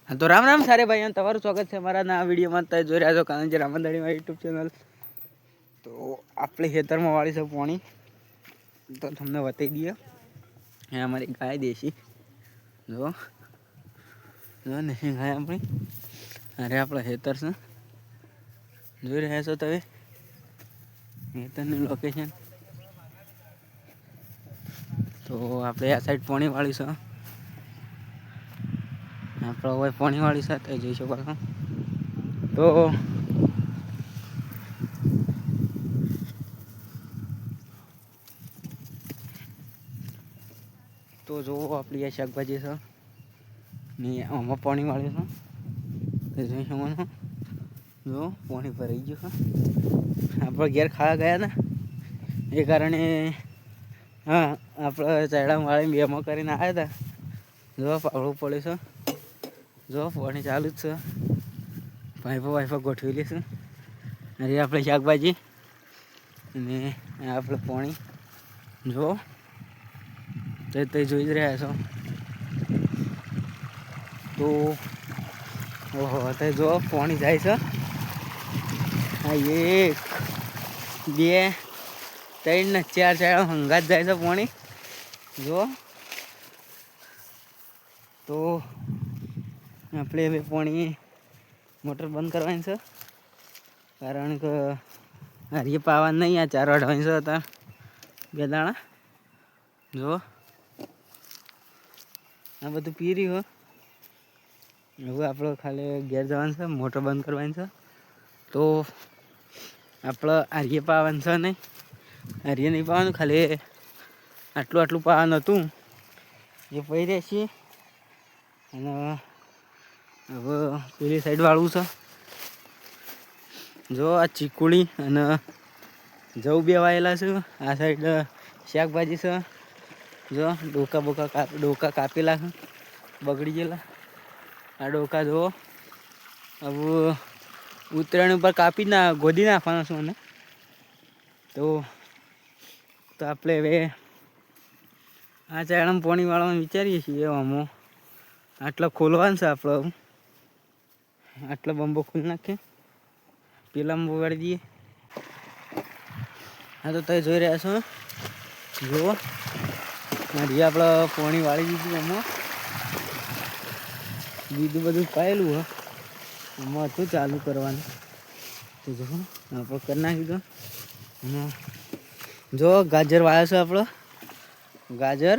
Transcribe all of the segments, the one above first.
हाँ तो राम राम सारे भाई तमारू स्वागत है हमारा नया वीडियो में जो रहा जो कानजी रामंदाड़ी में यूट्यूब चैनल। तो આપણે ખેતરમાં વાળી છે પાણી તો તમને બતાવી દઈએ। એ અમારી ગાય દેશી જો જો નહીં ગાય આપણી અરે આપણા ખેતર છે જોઈ રહ્યા છો તમે ખેતરનું લોકેશન। તો આપણે આ સાઈડ પાણી વાળી છે આપણે હવે પાણી વાળી સાથે જોઈ શકો છો। તો જો આપણી આ શાકભાજી છે ને આમાં પાણી વાળી છે તો જોઈ શકો છો જો પાણી ભરાઈ ગયું છે। આપણે ઘેર ખાવા ગયા ને એ કારણે હા આપણે ચાયડા વાળી બેમાં કરીને આવ્યા હતા જો પાવડું પડે છે જો પાણી ચાલુ જ છે પાઇપો ગોઠવેલી છે અરે આપણે શાકભાજી અને આપણે પાણી જો તે જોઈ જ રહ્યા છો। તો ઓહો તે જો પાણી જાય છે હા 1 2 3 ને 4 ચાયડા હંગાત જાય છે પાણી જો। તો આપણે હવે પાણી મોટર બંધ કરવાની છે કારણ કે હારીએ પાવાનું નહીં આ 4 વાળવાની છે હતા 2 દાણા જો આ બધું પી રહ્યું હવે આપણે ખાલી ઘેર જવાનું છે મોટર બંધ કરવાની છે। તો આપણે હારીએ પાવાનું છે નહીં હારીએ નહીં પાવાનું ખાલી આટલું પાવાનું હતું એ પી રહ્યા છીએ અને હવે પેલી સાઈડ વાળવું છે જો આ ચીકુડી અને જવ બે વાયેલા છે આ સાઈડ શાકભાજી છે જો ડોકા કાપેલા છે બગડી ગયેલા આ ડોકા જો હવે ઉતરાણ ઉપર કાપી ગોદી નાખવાના છે મને તો આપણે હવે આ ચાયડામાં પાણી વાળવાનું વિચારીએ છીએ આમાં આટલા ખોલવાનું છે આપણે આટલા બંબો ખોલી નાખીએ પેલા બંબો વાળી દઈએ। હા તો તમે જોઈ રહ્યા છો જુઓ મારી આપણે પાણી વાળી દીધું એમાં બીજું બધું પાયેલું હોય એમાં હતું ચાલુ કરવાનું તો જો આપણે કરી નાખી અને જો ગાજર વાળ્યો છે આપણે ગાજર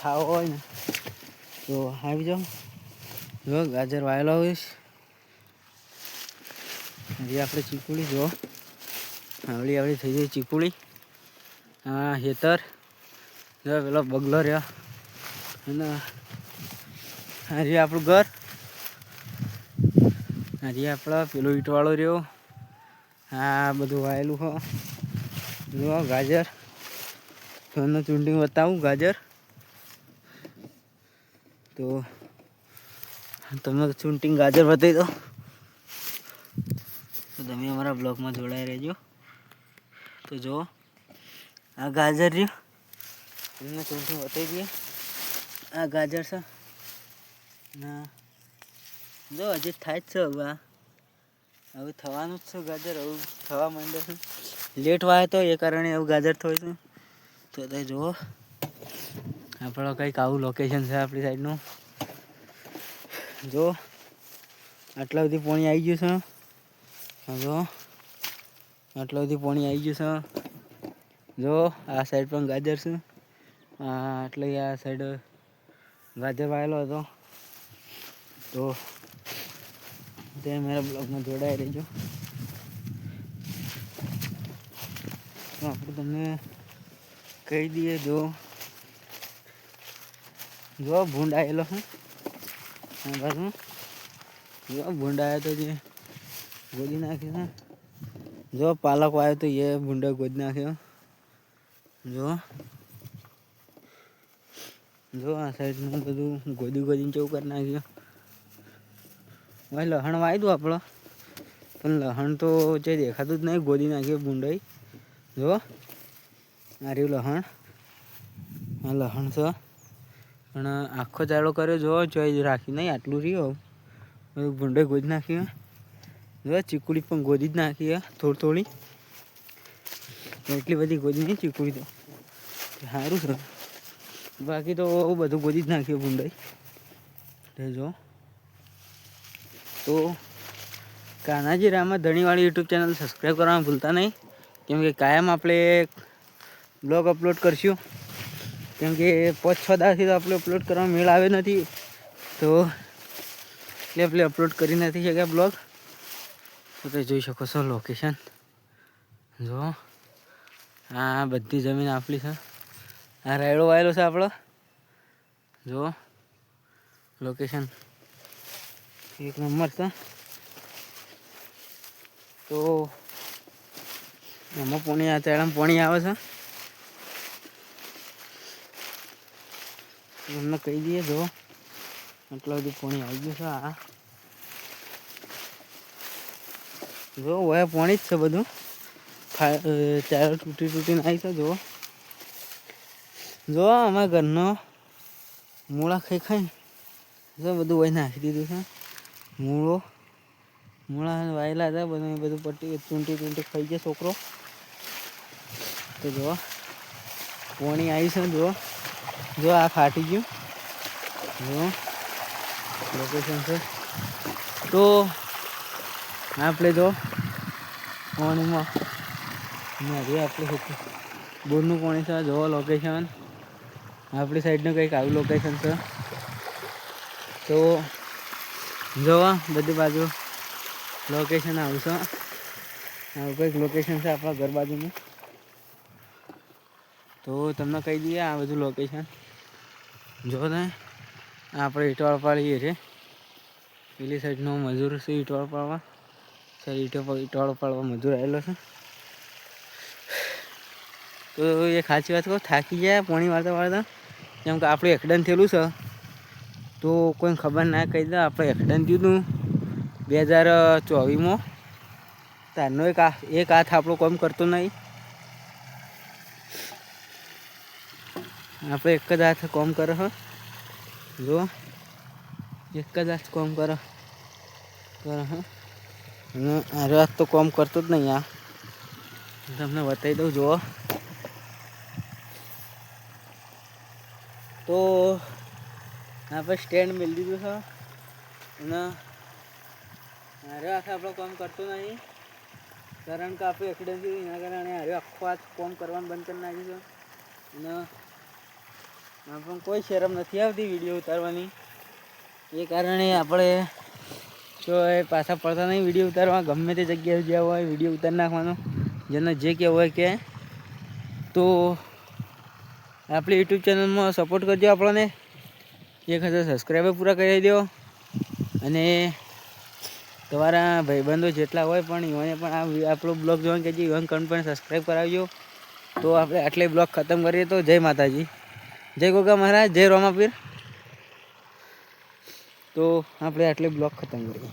ખાવો હોય ને તો આવી જાઓ જો ગાજર વાયેલો હોઈશ હજી આપણે ચીકુડી જો આવડી થઈ જાય ચીકુડી હા હેતર જો પેલો બગલો રહ્યો અને હજી આપણું ઘર હજી આપણા પેલો ઈંટવાળો રહ્યો હા બધું વાયેલું હો જો ગાજર તમને ચૂંટણી બતાવું ગાજર તો તમે ચૂંટણી ગાજર બતાવી દો તો તમે અમારા બ્લોગમાં જોડાઈ રહેજો। તો જો આ ગાજર રહ્યું તમને ચૂંટણી બતાવી દઈએ આ ગાજર છે ના જો હજી થાય જ છે હવે થવાનું જ છે ગાજર હવે થવા માંડે છે લેટ વાય તો એ કારણે એવું ગાજર થયું છે। તો તે જુઓ આપણો કંઈક આવું લોકેશન છે આપણી સાઈડનું જો આટલા બધી પાણી આવી ગયું છે જો આટલા બધી પાણી આવી ગયું છે જો આ સાઈડ પણ ગાજર છે એટલે આ સાઈડ ગાજર વાયેલો હતો તો તે મારા બ્લોગમાં જોડાઈ રહેજો। તો આપણે તમને કહી દઈએ જો ભૂંડ આવેલો છે બાજુ જો ભૂંડ આવ્યો તો જે ગોદી નાખ્યો છે જો પાલક આવ્યો તો એ ભૂંડો ગોદી નાખ્યો જો આ સાઈડનું બધું ગોદીને ચેવું કરી નાખ્યું ભાઈ લહણ વાવી દઉં આપણે પણ લહણ તો જે દેખાતું જ નહીં ગોદી નાખ્યું ભૂંડાઈ જો આ રહ્યું લહણ આ લહણ છે પણ આખો ચાળો કર્યો જો ચોઈ રાખી નહીં આટલું રહ્યો બધું ભૂંડો ગોદ નાખી જો ચીકુડી પણ ગોદી જ નાખી થોડી થોડી એટલી બધી ગોદી નહીં ચીકુડી તો સારું છે બાકી તો બધું ગોદી જ નાખ્યું ભૂંડાઈ જો તો કાનાજી રામા ધણીવાળી યુટ્યુબ ચેનલ સબસ્ક્રાઈબ કરવાનું ભૂલતા નહીં કેમ કે કાયમ આપણે બ્લોગ અપલોડ કરશું કેમ કે 5-6 દાડાથી તો આપણે અપલોડ કરવાનો મેળ આવે નથી તો એટલે આપણે અપલોડ કરી નથી શક્યા બ્લોગ તો તમે જોઈ શકો છો લોકેશન જો આ બધી જમીન આપણી છે આ રાયડો વાયેલો છે આપણો જો લોકેશન એક નંબર છે તો એમાં પાણી આ ચાળામાં પાણી આવે છે તમને કહી દઈએ જો એટલું બધું પાણી આવી ગયું છે આ જો હોય પાણી જ છે બધું ચારો તૂટીને આવી છે જો અમારા ઘરનો મૂળા ખાઈ જો બધું વહી નાખી દીધું છે મૂળા વાયેલા હતા બધું પટ્ટી ચૂંટી ખાઈ ગયા છોકરો તો જો પાણી આવી છે જો આ ફાટી ગયું જો લોકેશન છે તો આપણે જો પાણીમાં આપણે બોરનું પાણી છે જો લોકેશન આપણી સાઈડનું કંઈક આવ્યું લોકેશન છે તો જોવા બધી બાજુ લોકેશન આવશે આવું કંઈક લોકેશન છે આપણા ઘર બાજુનું તો તમને કહી દઈએ આ બધું લોકેશન જો ને આપણે ઈંટવાળ પાડીએ છીએ પેલી સાઈડનો મજૂર છે ઈંટવાળ પાડવા ઈંટવાળ પાડવા મજૂર આવેલો છે તો એ સાચી વાત કહો થાકી જાય પાણી વાળતા કેમ કે આપણું એક્સિડન્ટ થયેલું છે તો કોઈને ખબર ના કહી દે આપણે એક્સિડન્ટ થયું હતું 2024માં તારનો એક હાથ આપણો કામ કરતો નહીં આપણે એક જ હાથ કામ કરે હ જો એક જ હાથ કામ કરે હ અને આરો હાથ તો કામ કરતો જ નહીં આ તમને બતાવી દઉં જુઓ તો આપણે સ્ટેન્ડ મેળવી દીધું છે અને આરો હાથ આપણો કામ કરતો નહીં કારણ કે આપણે એક્સિડન્ટ થયું એના કારણે આરો આખો હાથ કામ કરવાનું બંધ કરી નાખ્યું છે અને આપણને કોઈ શરમ નથી આવતી વિડીયો ઉતારવાની એ કારણે આપણે જો એ પાછા પડતા નહીં વિડીયો ઉતારવા ગમે તે જગ્યાએ જ્યાં હોય વિડીયો ઉતારી નાખવાનો જેને જે કહેવું હોય કે તો આપણી યુટ્યુબ ચેનલમાં સપોર્ટ કરજો આપણને 1000 સબસ્ક્રાઈબર પૂરા કરી દો અને તમારા ભાઈબંધો જેટલા હોય પણ એઓને પણ આ આપણો બ્લોગ જોઈને કહેજો એઓને પણ સબસ્ક્રાઈબ કરાવજો તો આપણે આટલે બ્લોગ ખતમ કરીએ તો જય માતાજી જય ગોગા મહારાજ જય રોમાપીર તો આપણે આટલે બ્લોગ ખતમ કરીએ